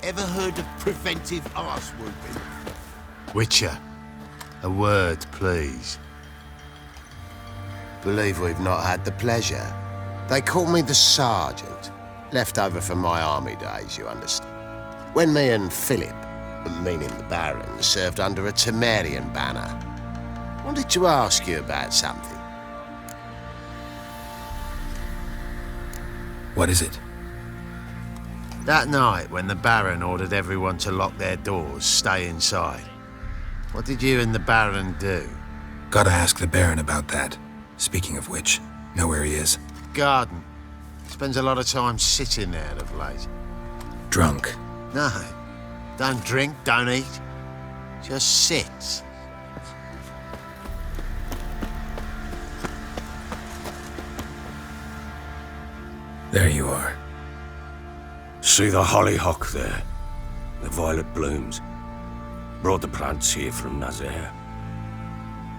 Ever heard of preventive arse whooping? Witcher, a word, please. Believe we've not had the pleasure. They call me the Sergeant. Left over from my army days, you understand. When me and Philip, meaning the Baron, served under a Temerian banner. Wanted to ask you about something. What is it? That night, when the Baron ordered everyone to lock their doors, stay inside, what did you and the Baron do? Gotta ask the Baron about that. Speaking of which, know where he is? Garden. Spends a lot of time sitting there of late. Drunk. No. Don't drink, don't eat. Just sits. There you are. See the hollyhock there? The violet blooms. Brought the plants here from Nazaire.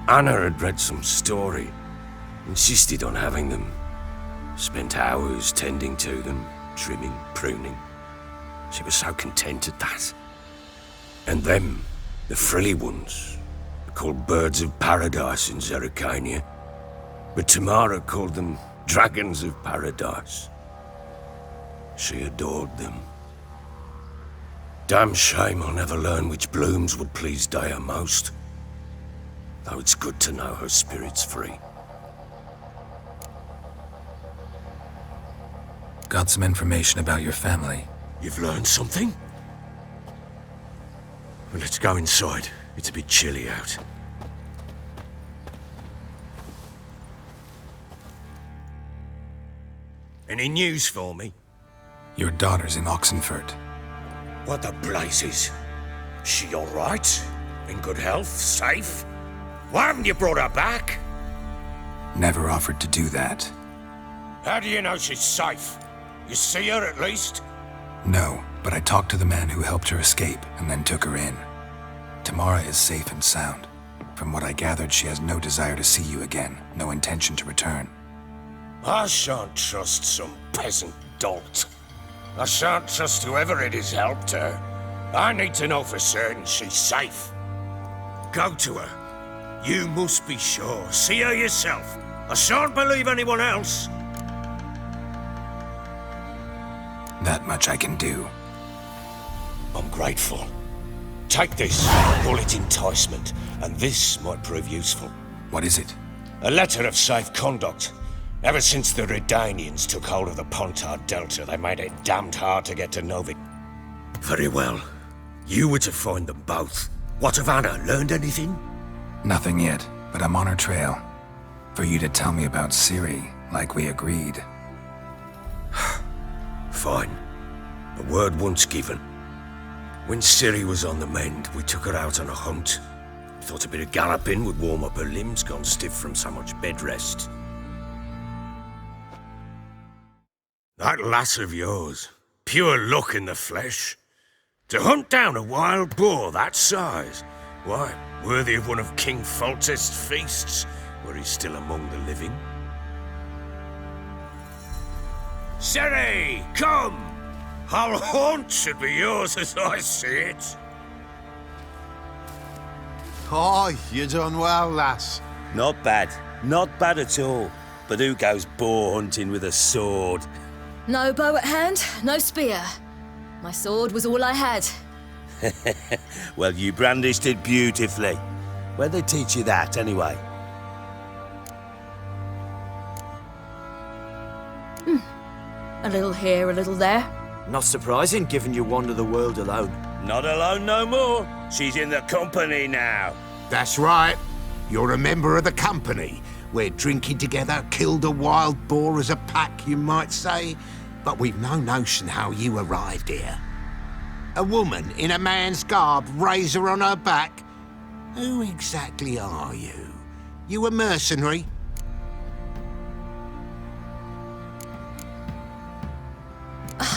Anna had read some story. Insisted on having them. Spent hours tending to them, trimming, pruning. She was so content at that. And them, the frilly ones, are called birds of paradise in Zerrikania. But Tamara called them dragons of paradise. She adored them. Damn shame I'll never learn which blooms would please Dea most. Though it's good to know her spirit's free. Got some information about your family. You've learned something? Well, let's go inside. It's a bit chilly out. Any news for me? Your daughter's in Oxenfurt. What the blazes? She all right? In good health? Safe? Why haven't you brought her back? Never offered to do that. How do you know she's safe? You see her at least? No, but I talked to the man who helped her escape and then took her in. Tamara is safe and sound. From what I gathered, she has no desire to see you again, no intention to return. I shan't trust some peasant dolt. I shan't trust whoever it is helped her. I need to know for certain she's safe. Go to her. You must be sure. See her yourself. I shan't believe anyone else. That much I can do. I'm grateful. Take this, call it enticement, and this might prove useful. What is it? A letter of safe conduct. Ever since the Redanians took hold of the Pontard Delta, they made it damned hard to get to Novik. Very well. You were to find them both. What of Anna? Learned anything? Nothing yet, but I'm on her trail. For you to tell me about Ciri, like we agreed. Fine. A word once given. When Ciri was on the mend, we took her out on a hunt. Thought a bit of galloping would warm up her limbs, gone stiff from so much bed rest. That lass of yours, pure luck in the flesh. To hunt down a wild boar that size, why, worthy of one of King Foltest's feasts, were he still among the living. Ciri, come! Our haunt should be yours as I see it. Aye, you done well, lass. Not bad. Not bad at all. But who goes boar hunting with a sword? No bow at hand, no spear. My sword was all I had. Well, you brandished it beautifully. Where'd they teach you that, anyway? A little here, a little there. Not surprising, given you wander the world alone. Not alone no more. She's in the company now. That's right. You're a member of the company. We're drinking together, killed a wild boar as a pack, you might say. But we've no notion how you arrived here. A woman in a man's garb, razor on her back. Who exactly are you? You a mercenary?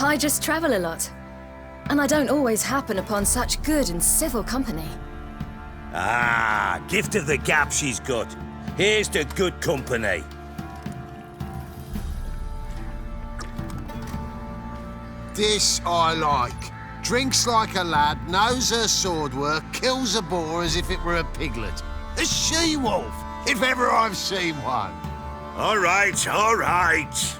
I just travel a lot. And I don't always happen upon such good and civil company. Ah, gift of the gab she's got. Here's the good company. This I like. Drinks like a lad, knows her sword work, kills a boar as if it were a piglet. A she-wolf, if ever I've seen one. All right, all right.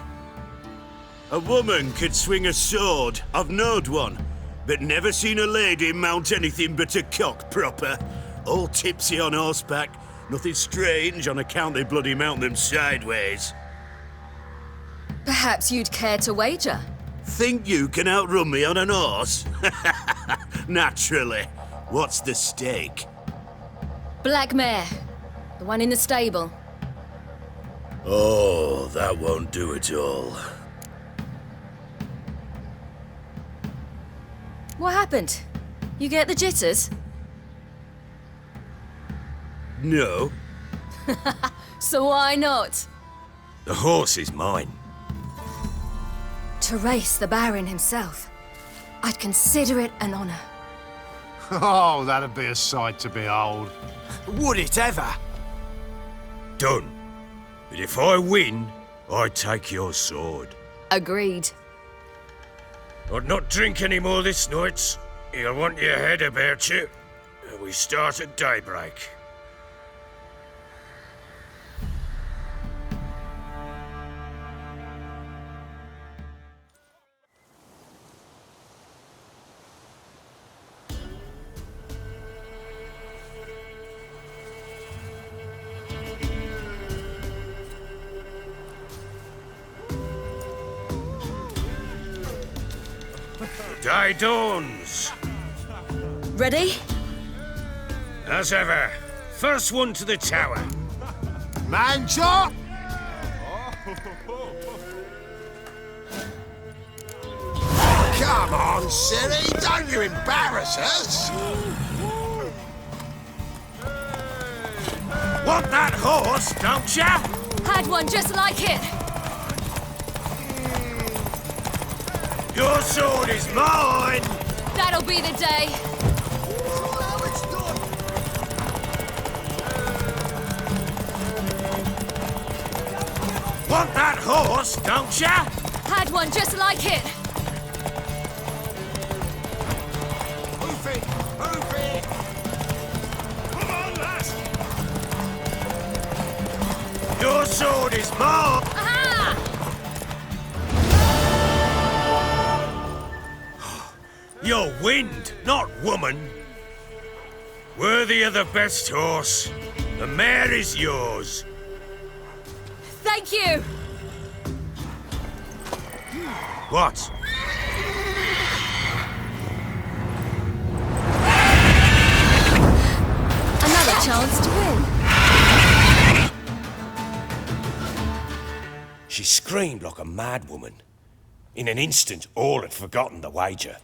A woman could swing a sword. I've knowed one, but never seen a lady mount anything but a cock proper. All tipsy on horseback. Nothing strange on account they bloody mount them sideways. Perhaps you'd care to wager? Think you can outrun me on an horse? Naturally. What's the stake? Black mare. The one in the stable. Oh, that won't do it all. What happened? You get the jitters? No. So why not? The horse is mine. To race the Baron himself. I'd consider it an honor. Oh, that'd be a sight to behold. Would it ever? Done. But if I win, I take your sword. Agreed. I'd not drink any more this night. You'll want your head about you. We start at daybreak. Day dawns. Ready? As ever, first one to the tower. Man chop! Come on, silly, don't you embarrass us! Want that horse, don't ya? Had one just like it. Your sword is mine! That'll be the day. Want that horse, don't ya? Had one just like it. Hoof it! Hoof it! Come on, lass! Your sword is mine! Aha! You're wind, not woman. Worthy of the best horse. The mare is yours. Thank you. What? Another chance to win. She screamed like a mad woman. In an instant, all had forgotten the wager.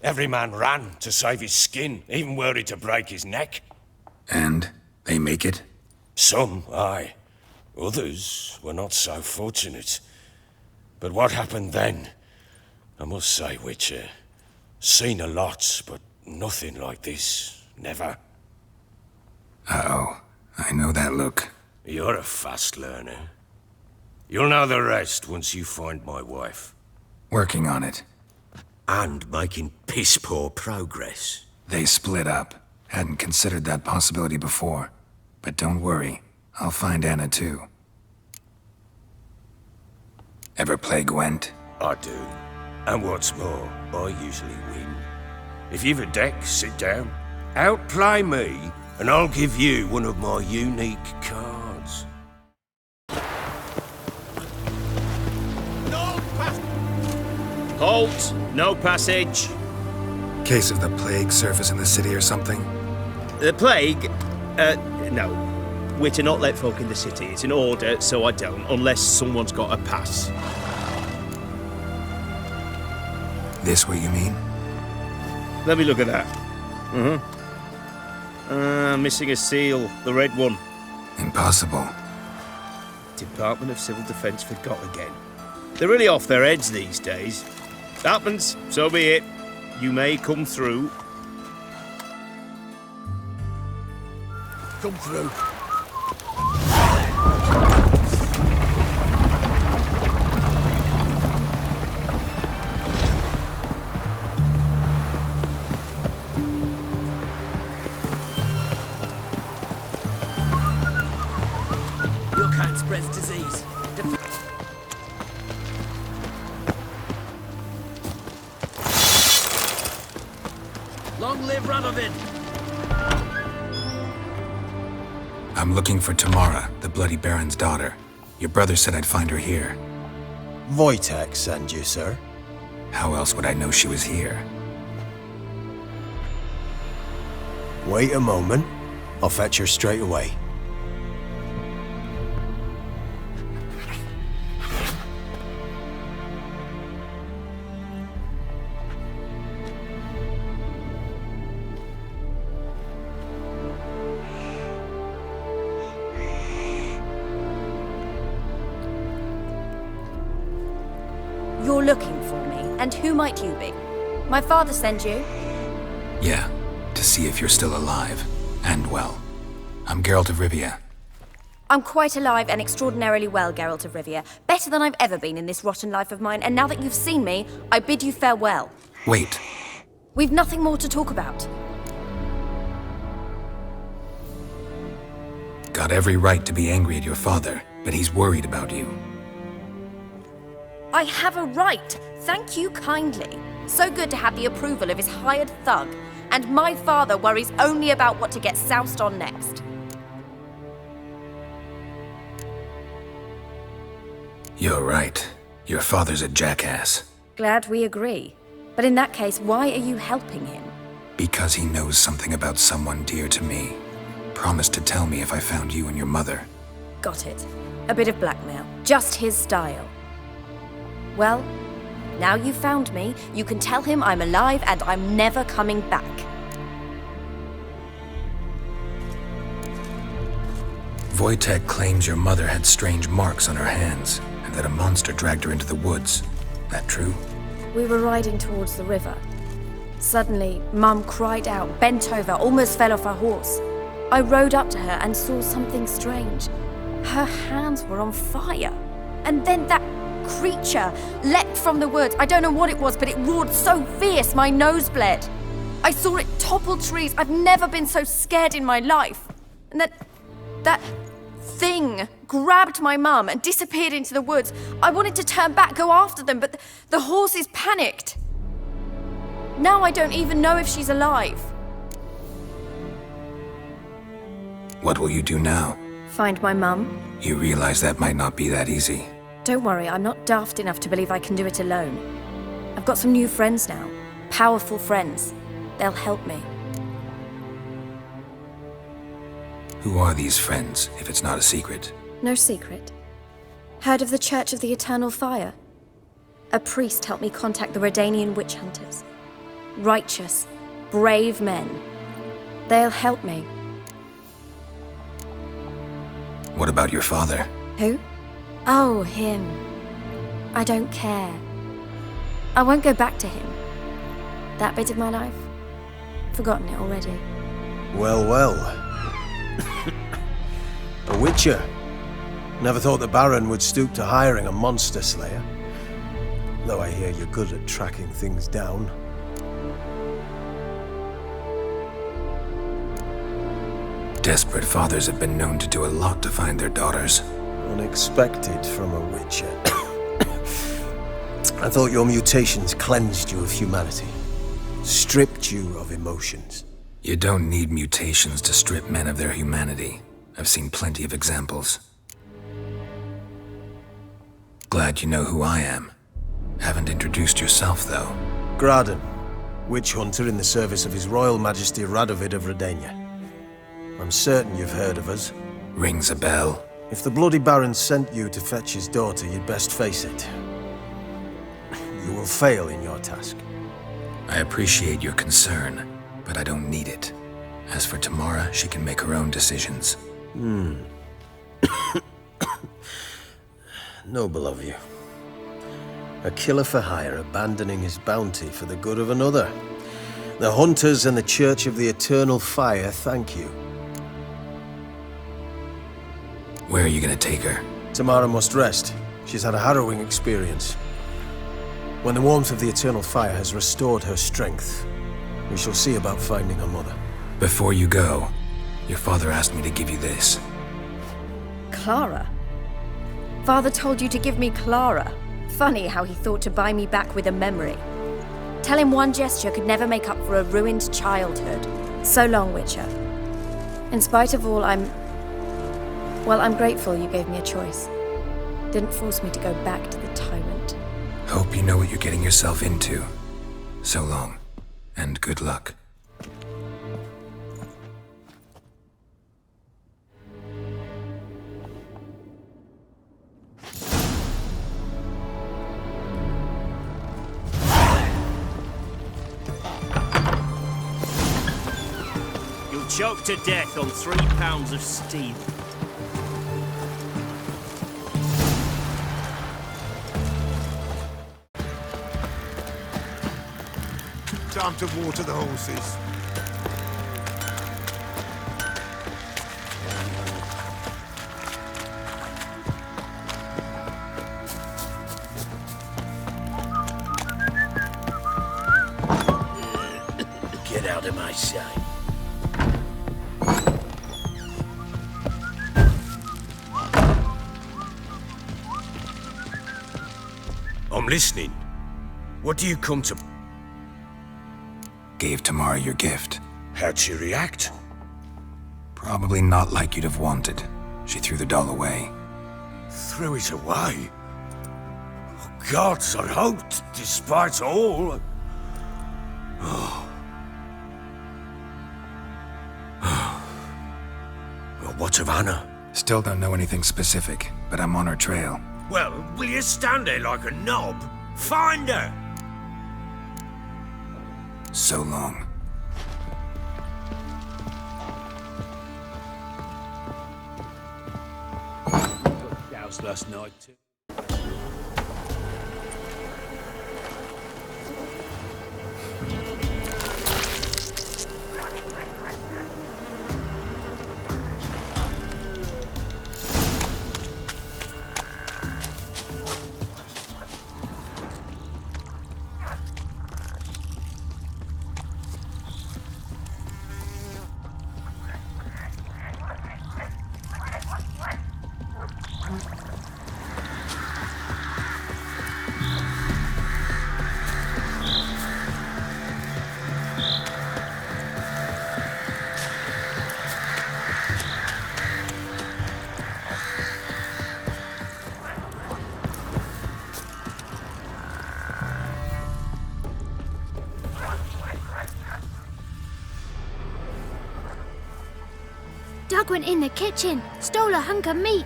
Every man ran to save his skin, even were he to break his neck. And they make it? Some, aye. Others were not so fortunate. But what happened then? I must say, Witcher, seen a lot, but nothing like this. Never. Uh-oh. I know that look. You're a fast learner. You'll know the rest once you find my wife. Working on it. And making piss-poor progress. They split up. Hadn't considered that possibility before. But don't worry. I'll find Anna too. Ever play Gwent? I do. And what's more, I usually win. If you've a deck, sit down. Outplay me, and I'll give you one of my unique cards. Halt! No passage. Case of the plague surface in the city or something? The plague? No. We're to not let folk in the city. It's an order, so I don't, unless someone's got a pass. This what you mean? Let me look at that. Missing a seal, the red one. Impossible. Department of Civil Defence forgot again. They're really off their heads these days. Happens, so be it. You may come through. Come through. spreads disease. Long live Radovid! I'm looking for Tamara, the Bloody Baron's daughter. Your brother said I'd find her here. Wojtek sent you, sir. How else would I know she was here? Wait a moment. I'll fetch her straight away. You're looking for me, and who might you be? My father sent you? Yeah, to see if you're still alive. And well. I'm Geralt of Rivia. I'm quite alive and extraordinarily well, Geralt of Rivia. Better than I've ever been in this rotten life of mine, and now that you've seen me, I bid you farewell. Wait. We've nothing more to talk about. Got every right to be angry at your father, but he's worried about you. I have a right. Thank you kindly. So good to have the approval of his hired thug. And my father worries only about what to get soused on next. You're right. Your father's a jackass. Glad we agree. But in that case, why are you helping him? Because he knows something about someone dear to me. Promised to tell me if I found you and your mother. Got it. A bit of blackmail. Just his style. Well, now you've found me, you can tell him I'm alive and I'm never coming back. Wojtek claims your mother had strange marks on her hands, and that a monster dragged her into the woods. That true? We were riding towards the river. Suddenly, Mum cried out, bent over, almost fell off her horse. I rode up to her and saw something strange. Her hands were on fire. And then that creature leapt from the woods. I don't know what it was, but it roared so fierce my nose bled. I saw it topple trees. I've never been so scared in my life. And that thing grabbed my mum and disappeared into the woods. I wanted to turn back, go after them, but the horses panicked. Now I don't even know if she's alive. What will you do now? Find my mum. You realize that might not be that easy. Don't worry, I'm not daft enough to believe I can do it alone. I've got some new friends now. Powerful friends. They'll help me. Who are these friends, if it's not a secret? No secret. Heard of the Church of the Eternal Fire? A priest helped me contact the Redanian witch hunters. Righteous, brave men. They'll help me. What about your father? Who? Oh, him. I don't care. I won't go back to him. That bit of my life? Forgotten it already. Well, well. A witcher. Never thought the Baron would stoop to hiring a monster slayer. Though I hear you're good at tracking things down. Desperate fathers have been known to do a lot to find their daughters. Unexpected from a witcher. I thought your mutations cleansed you of humanity. Stripped you of emotions. You don't need mutations to strip men of their humanity. I've seen plenty of examples. Glad you know who I am. Haven't introduced yourself, though. Graden, witch hunter in the service of His Royal Majesty Radovid of Redania. I'm certain you've heard of us. Rings a bell. If the Bloody Baron sent you to fetch his daughter, you'd best face it. You will fail in your task. I appreciate your concern, but I don't need it. As for Tamara, she can make her own decisions. Noble of you. A killer for hire abandoning his bounty for the good of another. The hunters and the Church of the Eternal Fire thank you. Where are you gonna take her? Tamara must rest. She's had a harrowing experience. When the warmth of the Eternal Fire has restored her strength, we shall see about finding her mother. Before you go, your father asked me to give you this. Clara? Father told you to give me Clara. Funny how he thought to buy me back with a memory. Tell him one gesture could never make up for a ruined childhood. So long, Witcher. In spite of all, I'm grateful you gave me a choice. Didn't force me to go back to the tyrant. Hope you know what you're getting yourself into. So long, and good luck. You'll choke to death on 3 pounds of steel. Time to water the horses. Get out of my sight. I'm listening. What do you come to? Gave Tamara your gift. How'd she react? Probably not like you'd have wanted. She threw the doll away. Threw it away? Oh, gods, I hoped, despite all. Oh. Well, what of Anna? Still don't know anything specific, but I'm on her trail. Well, will you stand there like a knob? Find her! So long. Doused last night too. Doug went in the kitchen, stole a hunk of meat.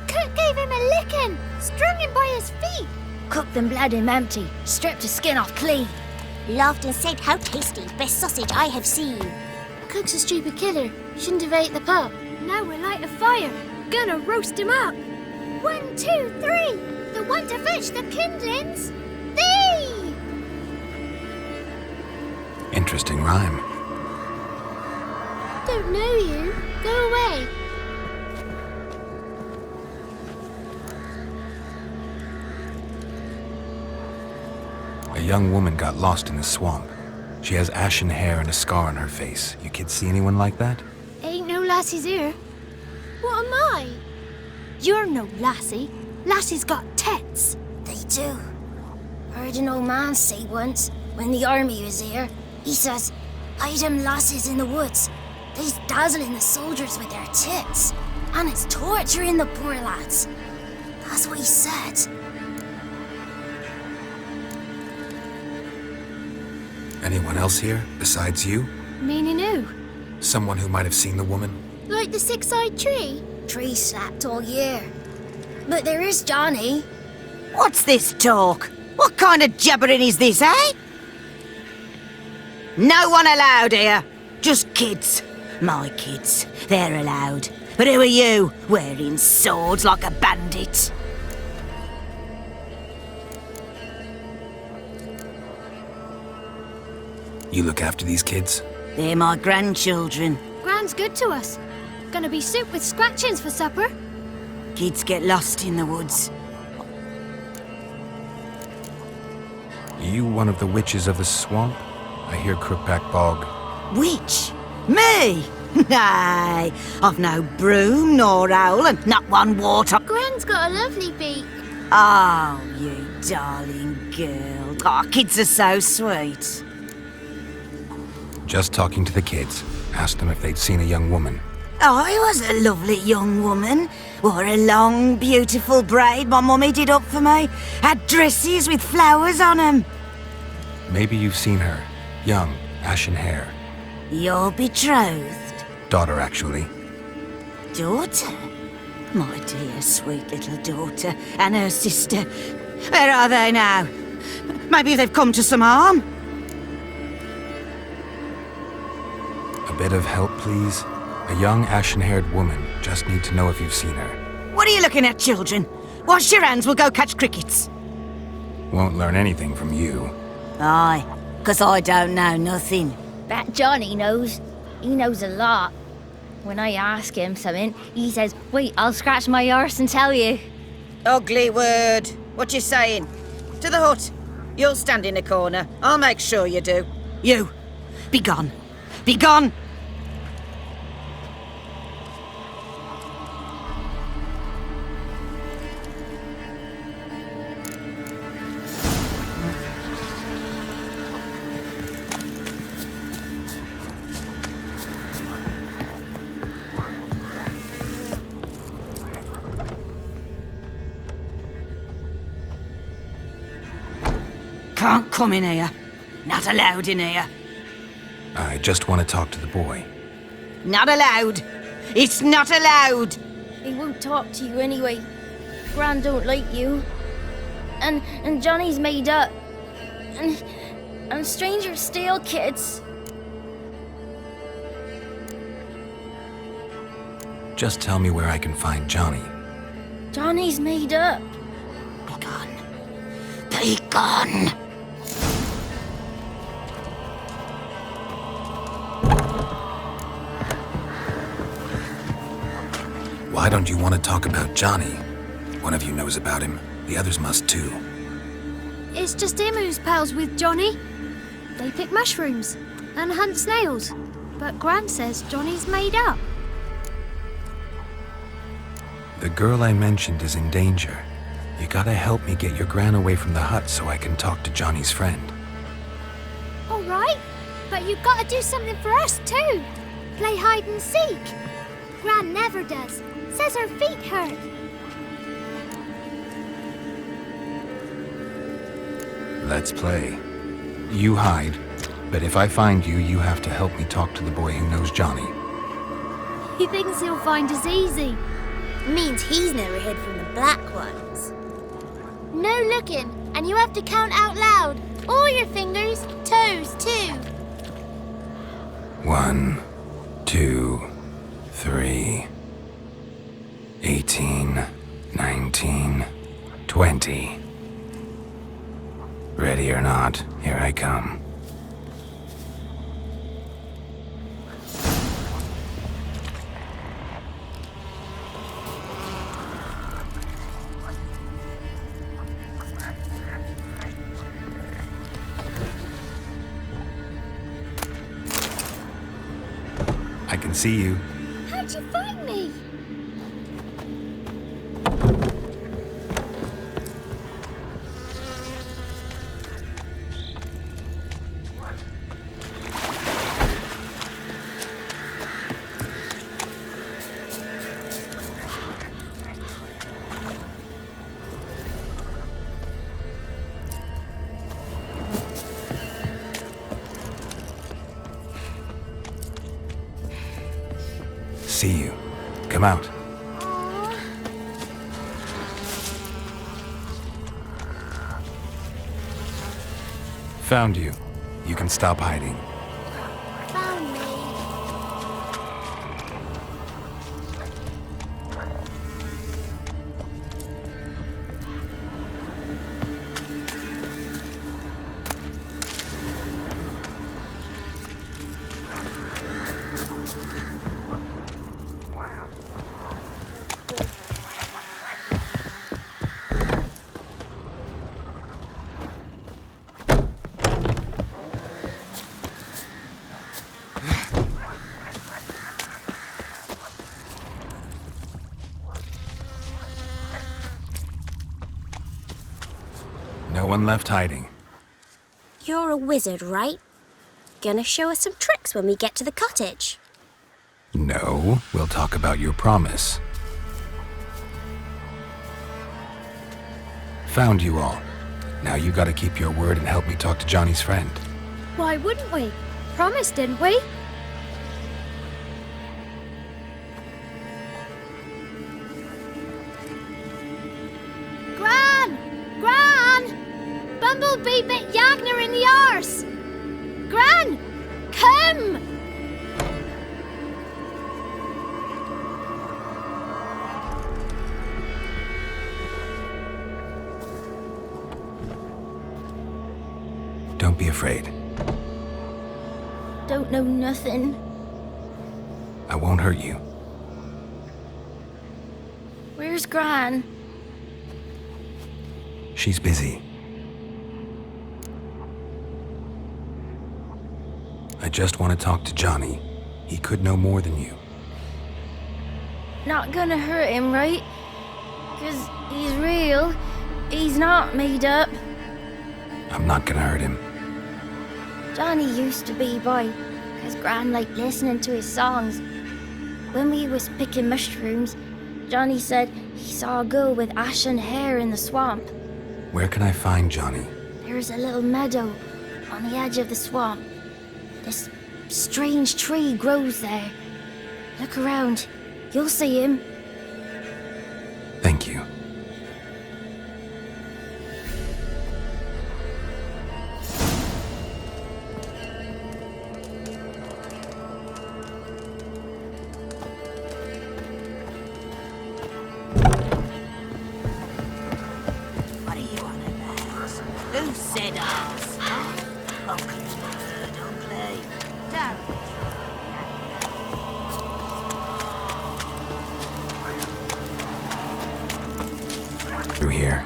Cook gave him a licking, strung him by his feet. Cooked and bled him empty, stripped his skin off clean. Laughed and said, "How tasty, best sausage I have seen." Cook's a stupid killer, shouldn't have ate the pup. Now we'll light a fire, gonna roast him up. 1, 2, 3, the one to fetch the kindlings, thee! Interesting rhyme. Don't know you, go away. A young woman got lost in the swamp. She has ashen hair and a scar on her face. You kids see anyone like that? Ain't no lassies here. What am I? You're no lassie. Lassies got tits. They do. Heard an old man say once, when the army was here, he says, "Hide them lasses in the woods. They's dazzling the soldiers with their tits, and it's torturing the poor lads." That's what he said. Anyone else here, besides you? Meaning who? Someone who might have seen the woman? Like the six-eyed tree? Tree slapped all year. But there is Johnny. What's this talk? What kind of jabbering is this, eh? No one allowed here. Just kids. My kids. They're allowed. But who are you, wearing swords like a bandit? You look after these kids? They're my grandchildren. Gran's good to us. Gonna be soup with scratchings for supper. Kids get lost in the woods. You one of the witches of the swamp? I hear Crookback Bog. Witch? Me? Nay, I've no broom nor owl and not one warthog. Gran's got a lovely beak. Oh, you darling girl. Oh, kids are so sweet. Just talking to the kids. Asked them if they'd seen a young woman. I was a lovely young woman. Wore a long, beautiful braid my mummy did up for me. Had dresses with flowers on 'em. Maybe you've seen her. Young, ashen hair. Your betrothed? Daughter, actually. Daughter? My dear, sweet little daughter and her sister. Where are they now? Maybe they've come to some harm? A bit of help, please? A young, ashen-haired woman. Just need to know if you've seen her. What are you looking at, children? Wash your hands, we'll go catch crickets. Won't learn anything from you. Aye, 'cause I don't know nothing. That Johnny knows. He knows a lot. When I ask him something, he says, wait, I'll scratch my arse and tell you. Ugly word. What you saying? To the hut. You'll stand in a corner. I'll make sure you do. You, be gone. Be gone! Can't come in here. Not allowed in here. I just want to talk to the boy. Not allowed. It's not allowed. He won't talk to you anyway. Gran don't like you. And Johnny's made up. And strangers steal kids. Just tell me where I can find Johnny. Johnny's made up. Be gone. Be gone. Why don't you want to talk about Johnny? One of you knows about him. The others must too. It's just him who's pals with Johnny. They pick mushrooms and hunt snails. But Gran says Johnny's made up. The girl I mentioned is in danger. You gotta help me get your Gran away from the hut so I can talk to Johnny's friend. All right, but you've got to do something for us too. Play hide and seek. Gran never does. Says her feet hurt. Let's play. You hide, but if I find you, you have to help me talk to the boy who knows Johnny. He thinks he'll find us easy. Means he's never hid from the black ones. No looking, and you have to count out loud. All your fingers, toes too. 1, 2, 3, 18, 19, 20. Ready or not, here I come. I can see you. How'd you find me? See you. Come out. Found you. You can stop hiding. Found me. one left hiding. You're a wizard, right? Gonna show us some tricks when we get to the cottage. No, we'll talk about your promise. Found you all. Now you gotta keep your word and help me talk to Johnny's friend. Why wouldn't we? Promised, didn't we? Gran! Gran! Bumblebee bit Yagner in the arse! Gran! Come! Don't be afraid. Don't know nothing. I won't hurt you. Where's Gran? She's busy. I just want to talk to Johnny. He could know more than you. Not gonna hurt him, right? 'Cause he's real. He's not made up. I'm not gonna hurt him. Johnny used to be by, 'cause Gran liked listening to his songs. When we was picking mushrooms, Johnny said he saw a girl with ashen hair in the swamp. Where can I find Johnny? There's a little meadow on the edge of the swamp. This strange tree grows there. Look around. You'll see him. Thank you. What are you on about? Who said ours? Oh, good, ugly. Don't. Through here.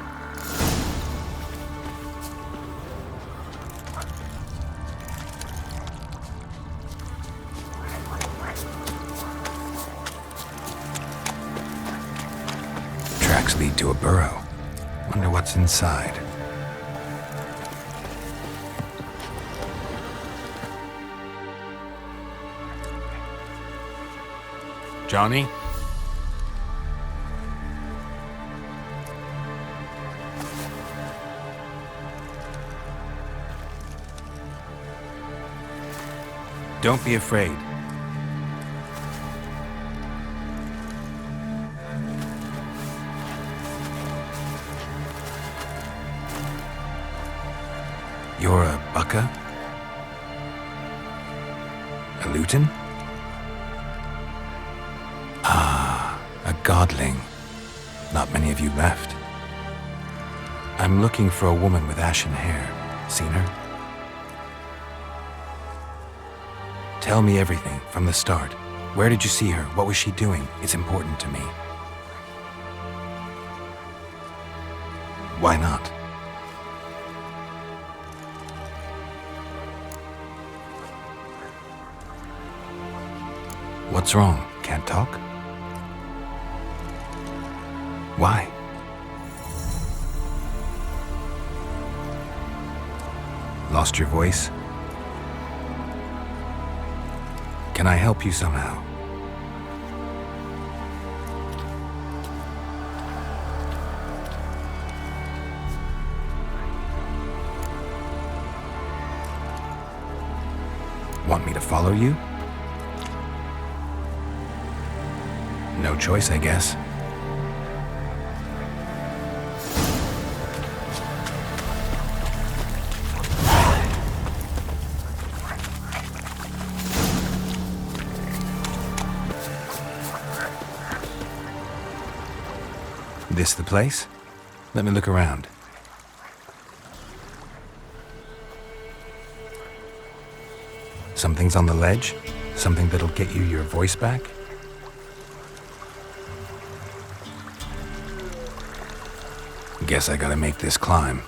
Tracks lead to a burrow. Wonder what's inside. Johnny? Don't be afraid. You're a bucka? A luton? Ah, a godling. Not many of you left. I'm looking for a woman with ashen hair. Seen her? Tell me everything from the start. Where did you see her? What was she doing? It's important to me. Why not? What's wrong? Can't talk? Why? Lost your voice? Can I help you somehow? Want me to follow you? No choice, I guess. This the place? Let me look around. Something's on the ledge? Something that'll get you your voice back? Guess I gotta make this climb.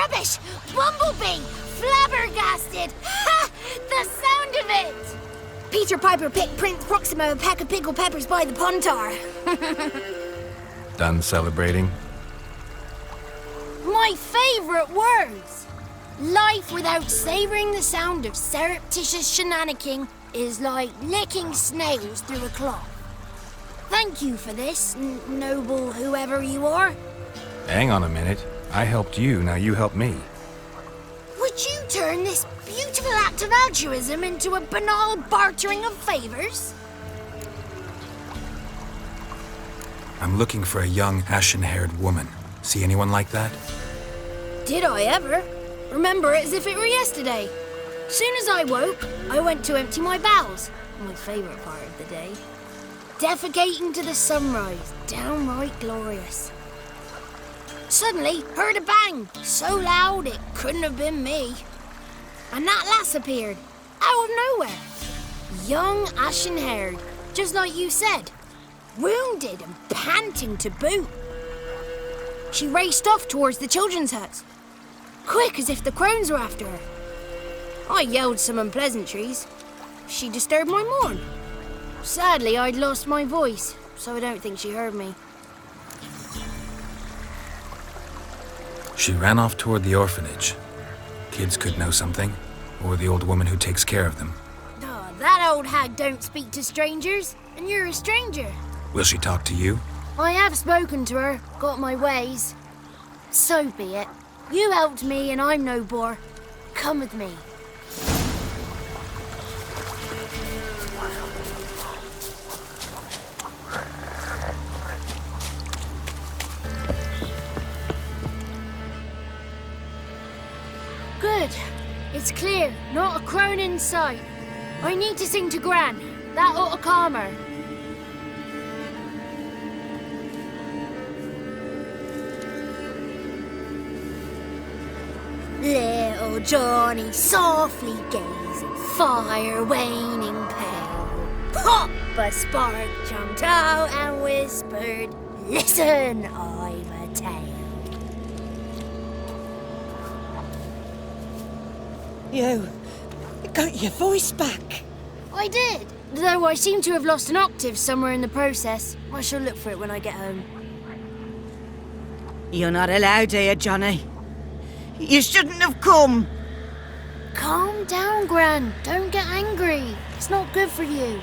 Rubbish! Bumblebee! Flabbergasted! Ha! The sound of it! Peter Piper picked Prince Proximo a pack of pickled peppers by the pontar. Done celebrating? My favourite words! Life without savouring the sound of surreptitious shenanigans is like licking snails through a cloth. Thank you for this, noble whoever you are. Hang on a minute. I helped you, now you help me. Would you turn this beautiful act of altruism into a banal bartering of favours? I'm looking for a young, ashen-haired woman. See anyone like that? Did I ever? Remember it as if it were yesterday. Soon as I woke, I went to empty my bowels. My favourite part of the day. Defecating to the sunrise. Downright glorious. Suddenly, heard a bang. So loud it couldn't have been me. And that lass appeared. Out of nowhere. Young, ashen-haired. Just like you said. Wounded and panting to boot. She raced off towards the children's huts. Quick as if the crones were after her. I yelled some unpleasantries. She disturbed my morn. Sadly, I'd lost my voice, so I don't think she heard me. She ran off toward the orphanage. Kids could know something, or the old woman who takes care of them. Oh, that old hag don't speak to strangers, and you're a stranger. Will she talk to you? I have spoken to her, got my ways. So be it. You helped me and I'm no bore. Come with me. Good. It's clear. Not a crone in sight. I need to sing to Gran. That ought to calm her. Little Johnny softly gazing, fire waning pale. Pop! A spark jumped out and whispered, "Listen, I've a tale." You got your voice back. I did, though I seem to have lost an octave somewhere in the process. I shall look for it when I get home. You're not allowed here, Johnny. You shouldn't have come. Calm down, Gran. Don't get angry. It's not good for you.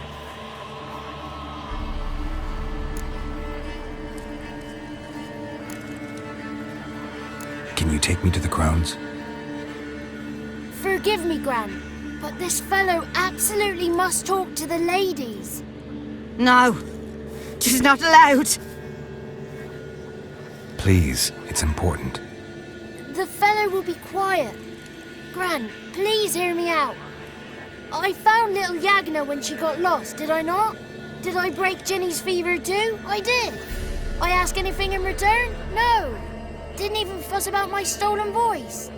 Can you take me to the crones? Forgive me, Gran, but this fellow absolutely must talk to the ladies. No, she's not allowed. Please, it's important. The fellow will be quiet. Gran, please hear me out. I found little Yagna when she got lost, did I not? Did I break Jenny's fever too? I did. I ask anything in return? No. Didn't even fuss about my stolen voice.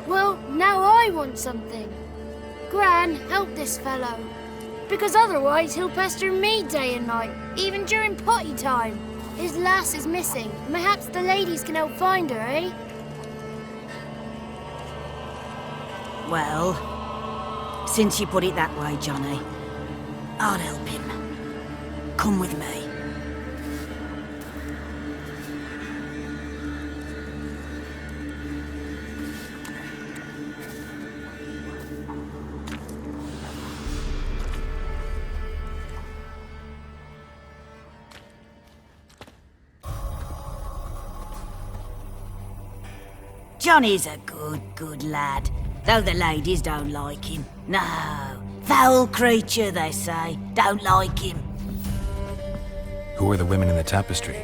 Well, now I want something. Gran, help this fellow. Because otherwise he'll pester me day and night, even during potty time. His lass is missing. Perhaps the ladies can help find her, eh? Well, since you put it that way, Johnny, I'll help him. Come with me. Johnny's a good lad, though the ladies don't like him. No, foul creature, they say. Don't like him. Who are the women in the tapestry?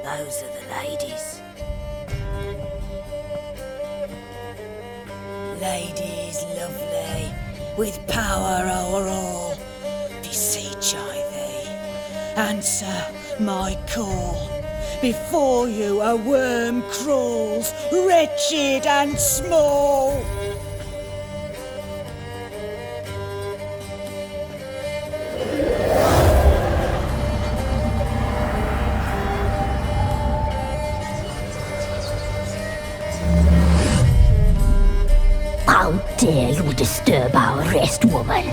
Those are the ladies. Ladies lovely, with power o'er all. Beseech I thee, answer my call. Before you a worm crawls, wretched and small. dare you disturb our rest, woman?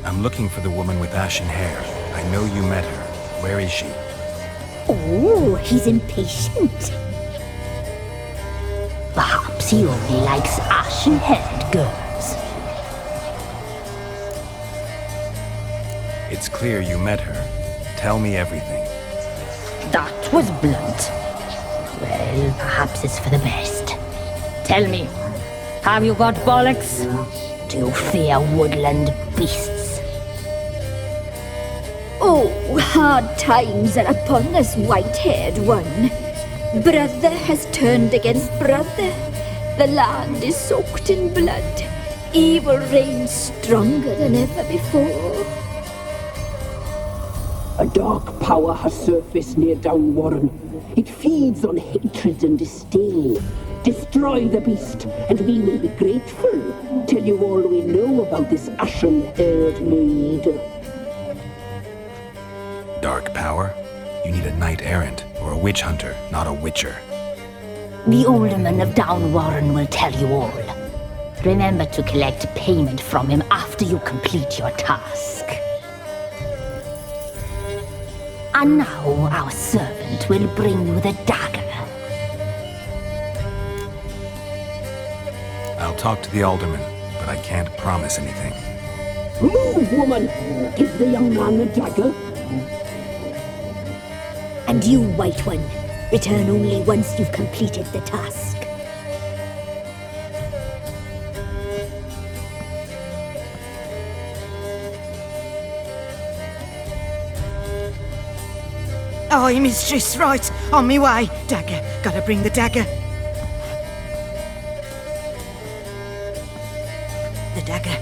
I'm looking for the woman with ashen hair. I know you met her. Where is she? Oh, he's impatient. Perhaps he only likes ashen-haired girls. It's clear you met her. Tell me everything. That was blunt. Well, perhaps it's for the best. Tell me, have you got bollocks? Do you fear woodland beasts? Oh, hard times are upon us, white-haired one. Brother has turned against brother. The land is soaked in blood. Evil reigns stronger than ever before. A dark power has surfaced near Downwarren. It feeds on hatred and disdain. Destroy the beast, and we will be grateful. Tell you all we know about this ashen-haired maid. Dark power? You need a knight-errant or a witch hunter, not a witcher. The alderman of Downwarren will tell you all. Remember to collect payment from him after you complete your task. And now our servant will bring you the dagger. I'll talk to the alderman, but I can't promise anything. Move, woman! Give the young man the dagger. And you, White One, return only once you've completed the task. Aye, mistress, right. On me way. Dagger. Gotta bring the dagger. The dagger.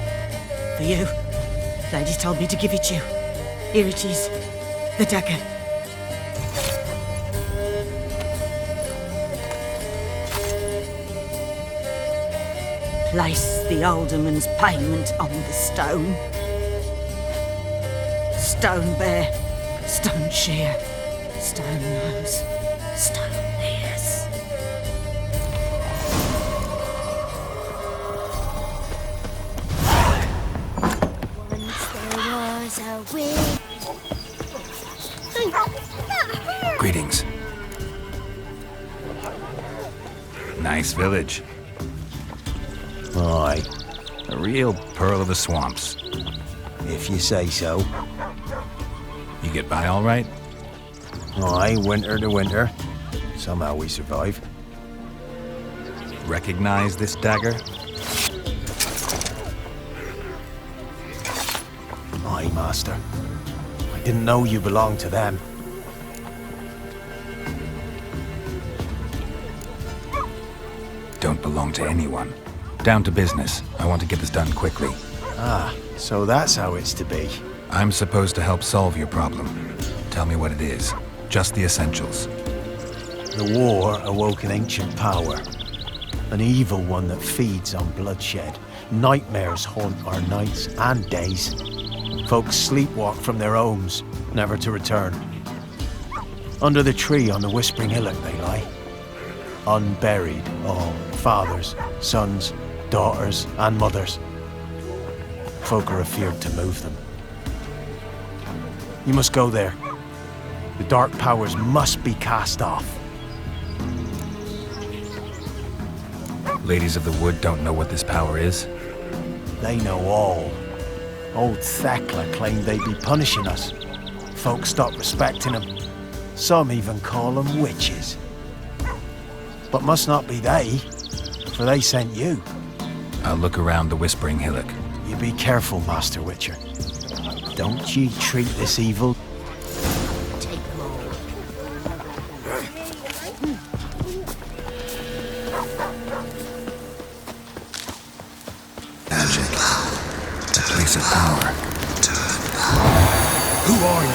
For you. Lady told me to give it you. Here it is. The dagger. Place the alderman's payment on the stone. Stone bear, stone shear, stone nose, stone ears. Once there was a way. Greetings. Nice village. Aye. A real pearl of the swamps. If you say so. You get by all right? Aye, winter to winter. Somehow we survive. Recognize this dagger? Aye, master. I didn't know you belonged to them. Don't belong to anyone. Down to business. I want to get this done quickly. Ah, so that's how it's to be. I'm supposed to help solve your problem. Tell me what it is. Just the essentials. The war awoke an ancient power. An evil one that feeds on bloodshed. Nightmares haunt our nights and days. Folks sleepwalk from their homes, never to return. Under the tree on the Whispering Hillock they lie. Unburied, all fathers, sons, daughters, and mothers. Folk are afeard to move them. You must go there. The dark powers must be cast off. Ladies of the Wood don't know what this power is? They know all. Old Thekla claimed they'd be punishing us. Folk stopped respecting them. Some even call them witches. But must not be they, for they sent you. I'll look around the Whispering Hillock. You be careful, Master Witcher. Don't ye treat this evil. Take them all. Magic. A place of power. Who are you?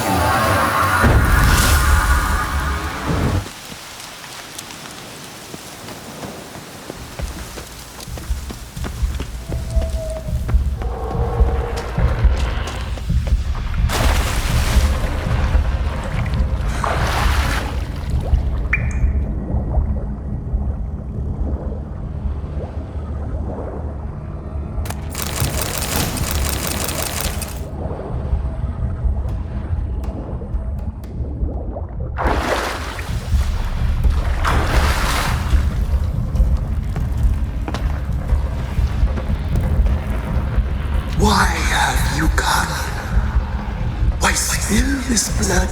this blood?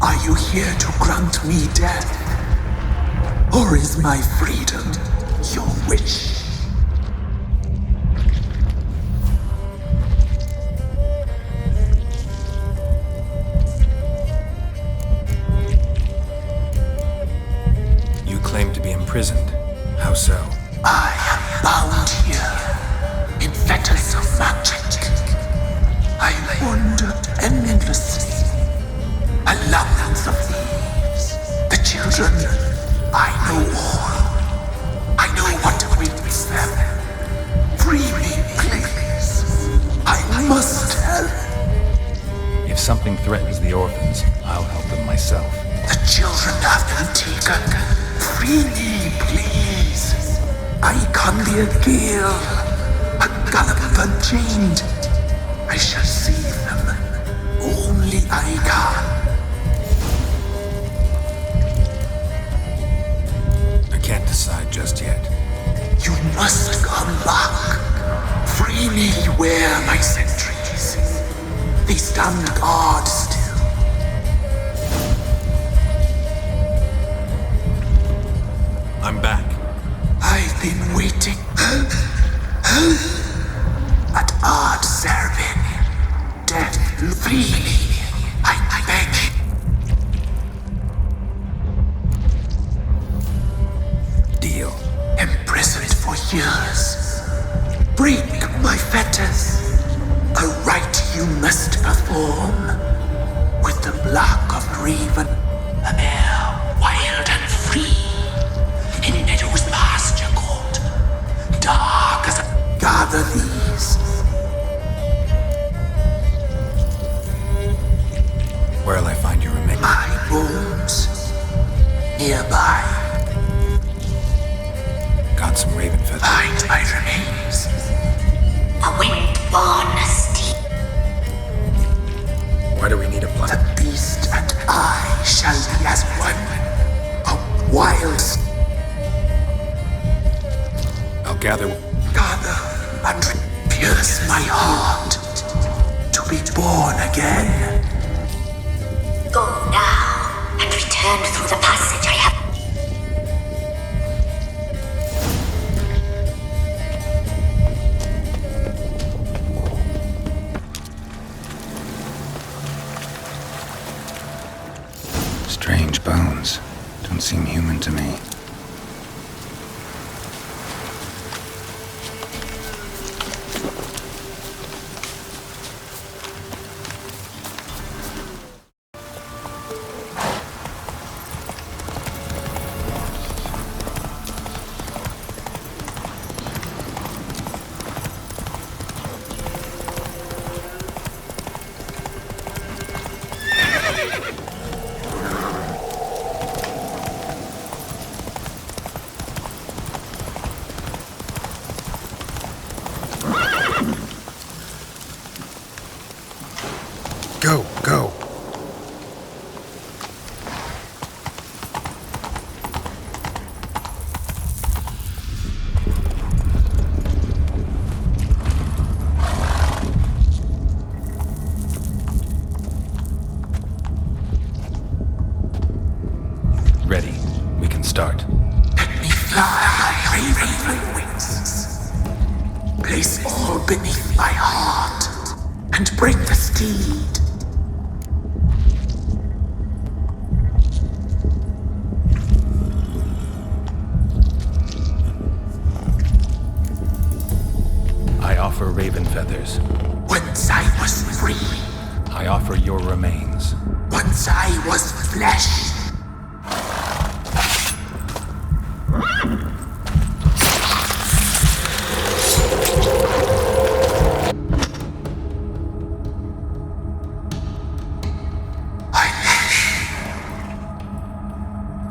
Are you here to grant me death? Or is my freedom your wish? You claim to be imprisoned. How so? I am bound here in fetters of magic. I wander endlessly, a labyrinth of thieves. The children, I know all. I know what awaits them. Free me, please. I must help. If something threatens the orphans, I'll help them myself. The children have been taken. Free me, please. I can be a girl, a gallop unchained. I shall save them. Only I can. I can't decide just yet. You must come back. Freely wear my sentries. They stand guard still. I'm back. I've been waiting. At Ard Zerbin. Death freely. I beg. Deal. Imprisoned for years. Break my fetters. A rite you must perform. With the block of Raven. A mare wild and free. In meadows pasture cold. Dark as a... Gather these. Where'll I find your remains? My bones. Nearby. Got some raven feathers. Find my remains. A wind-born steed. Why do we need a plan? The beast and I shall be as one. A wild... I'll gather and pierce my heart. To be born again. Go now and return through the passage I have. Strange bones. Don't seem human to me. Go. Ready. We can start. Let me fly, raven wings. Place all beneath my heart and bring the steed. I offer raven feathers. Once I was free. I offer your remains. Once I was flesh.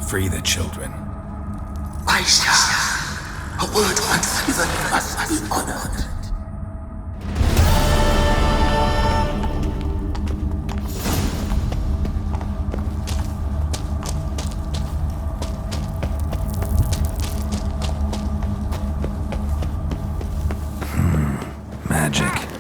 Free the children. I shall. A word once given must be honored. Magic.